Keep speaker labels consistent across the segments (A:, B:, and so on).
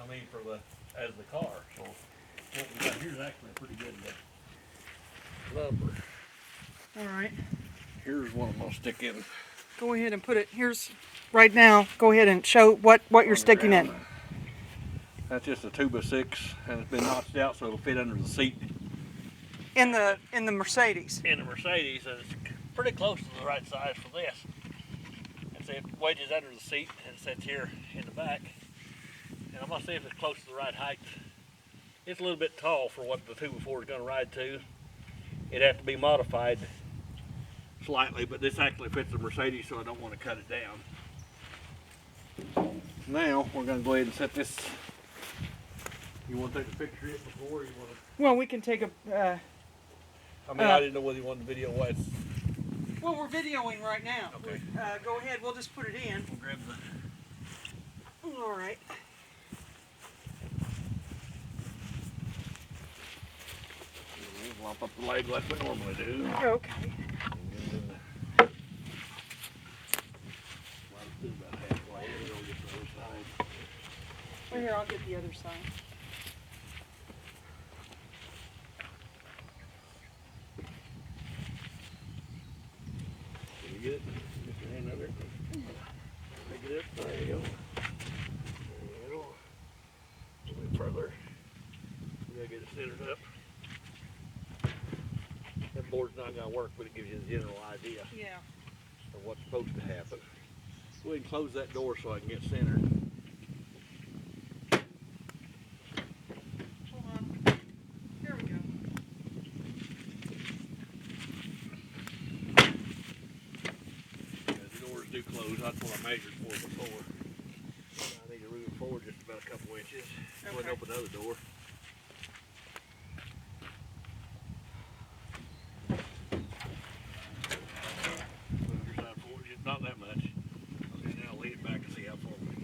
A: mean, for the as the car. So what we got here is actually a pretty good lumber.
B: All right.
A: Here's one I'm gonna stick in.
B: Go ahead and put it. Here's right now. Go ahead and show what you're sticking in.
A: That's just a 2x6, and it's been notched out so it'll fit under the seat.
B: In the Mercedes.
A: In the Mercedes, and it's pretty close to the right size for this. And so it wedges under the seat and sits here in the back. And I'm gonna see if it's close to the right height. It's a little bit tall for what the 2x4 is gonna ride to. It'd have to be modified slightly, but this actually fits the Mercedes, so I don't want to cut it down. Now we're going to go ahead and set this. You want to take a picture of it before? Or you want to?
B: Well, we can take a.
A: I mean, I didn't know whether you wanted the video what.
B: Well, we're videoing right now.
A: Okay.
B: Go ahead. We'll just put it in.
A: We'll grab the.
B: All right.
A: Lump up the leg like we normally do.
B: Okay. Well, here, I'll get the other side.
A: Can you get it? Get your hand over there. Pick it up. There you go. There you go. A little bit further. We gotta get it centered up. That board's not gonna work, but it gives you the general idea
B: Yeah.
A: of what's supposed to happen. Go ahead and close that door so I can get centered.
B: Hold on. Here we go.
A: As the doors do close, that's what I measured for before. I need to move forward just about a couple inches. Go ahead and open the other door. Move your side forward, just not that much. Okay, now lean it back and see how far we can.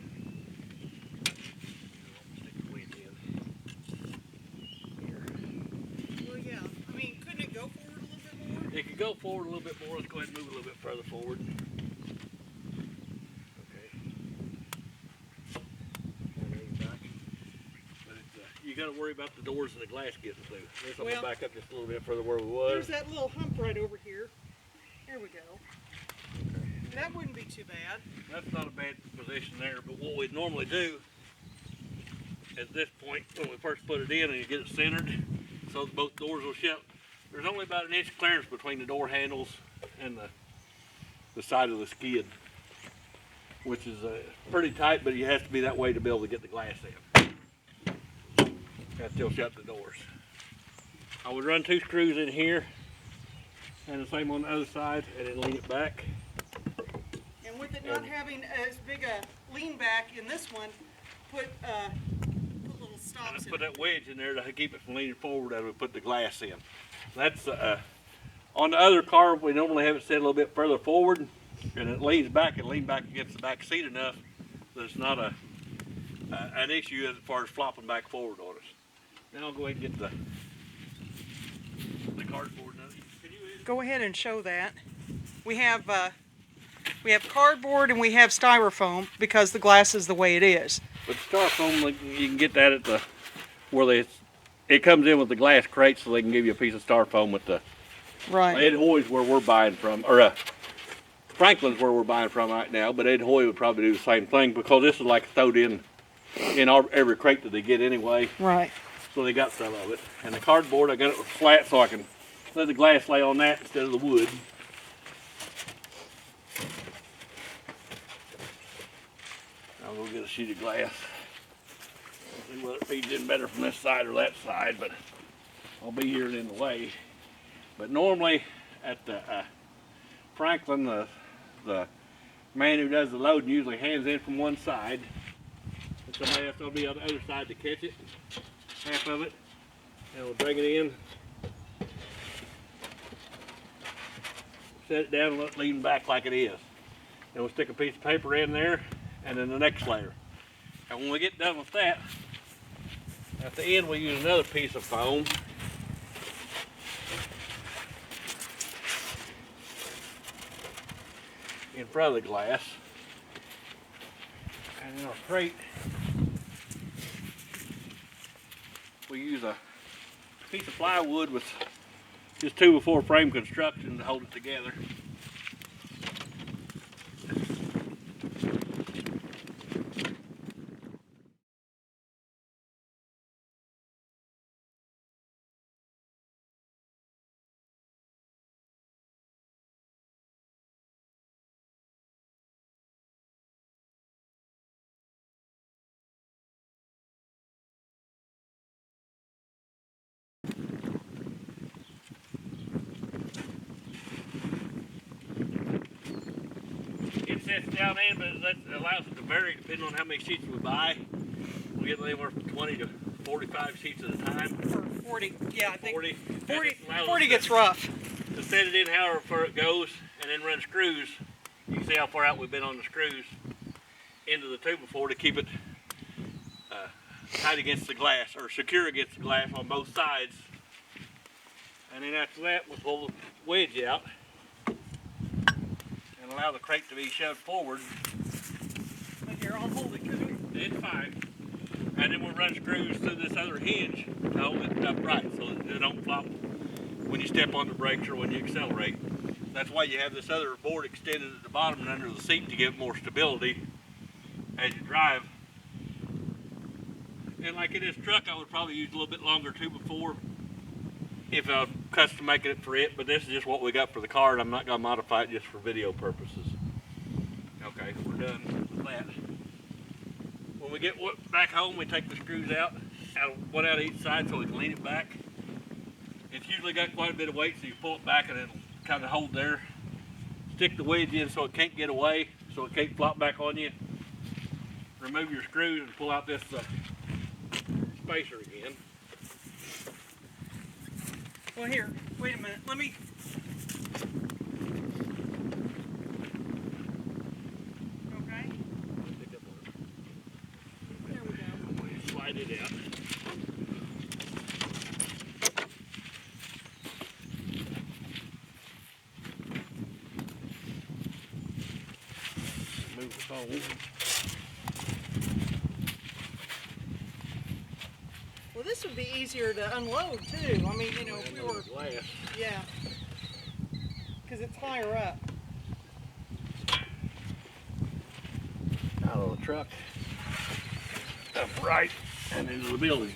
A: Stick the wind in. Here.
B: Well, yeah. I mean, couldn't it go forward a little bit more?
A: It could go forward a little bit more. Let's go ahead and move a little bit further forward. Okay. And lean back. But it's, you got to worry about the doors and the glass getting through. This, I'm going to back up just a little bit further where we was.
B: There's that little hump right over here. Here we go. That wouldn't be too bad.
A: That's not a bad position there, but what we'd normally do at this point, when we first put it in and you get it centered, so that both doors will shut, there's only about an inch clearance between the door handles and the side of the skid, which is pretty tight, but it has to be that way to be able to get the glass in. Got to shut the doors. I would run 2 screws in here and the same on the other side, and then lean it back.
B: And with it not having as big a lean back in this one, put little stops in
A: Put
B: it.
A: that wedge in there to keep it from leaning forward as we put the glass in. That's on the other car, we normally have it set a little bit further forward, and it leans back and lean back against the back seat enough that it's not an issue as far as flopping back forward on us. Now I'll go ahead and get the cardboard.
B: Go ahead and show that. We have cardboard and we have styrofoam because the glass is the way it is.
A: But styrofoam, like, you can get that at the where it comes in with the glass crate, so they can give you a piece of styrofoam with the.
B: Right.
A: Ed Hoy's where we're buying from, or Franklin's where we're buying from right now. But Ed Hoy would probably do the same thing because this is like thrown in every crate that they get anyway.
B: Right.
A: So they got some of it. And the cardboard, I got it flat so I can let the glass lay on that instead of the wood. I'll go get a sheet of glass. See whether it feeds in better from this side or that side, but I'll be here and in the way. But normally at the Franklin, the man who does the loading usually hands in from one side, and somebody else will be on the other side to catch it, half of it, and we'll bring it in, set it down and let it lean back like it is. Then we'll stick a piece of paper in there, and then the next layer. And when we get done with that, at the end we use another piece of foam. In front of the glass. And in our crate, we use a piece of plywood with just 2x4 frame construction to hold it together. It sits down in, but that allows it to vary depending on how many sheets we buy. We get anywhere from 20 to 45 sheets at a time.
B: Or 40, yeah, I think
A: 40
B: 40 gets rough.
A: To set it in however far it goes, and then run screws. You can see how far out we've been on the screws into the 2x4 to keep it tight against the glass, or secure against the glass on both sides. And then after that, we'll pull the wedge out and allow the crate to be shoved forward.
B: But here, I'll hold it.
A: It's fine. And then we'll run screws through this other hinge to hold it upright so that it don't flop when you step on the brakes or when you accelerate. That's why you have this other board extended at the bottom and under the seat to give more stability as you drive. And like in this truck, I would probably use a little bit longer 2x4 if I was custom making it for it, but this is just what we got for the car, and I'm not going to modify it just for video purposes. Okay, we're done with that. When we get back home, we take the screws out, one out of each side so we can lean it back. It's usually got quite a bit of weight, so you pull it back and it'll kind of hold there. Stick the wedge in so it can't get away, so it can't flop back on you. Remove your screws and pull out this spacer again.
B: Well, here, wait a minute. Let me. Okay. There we go.
A: Slide it out. Move the phone.
B: Well, this would be easier to unload too. I mean, you know, if we were.
A: Glass.
B: Yeah. Because it's higher up.
A: Out of the truck, upright, and into the building.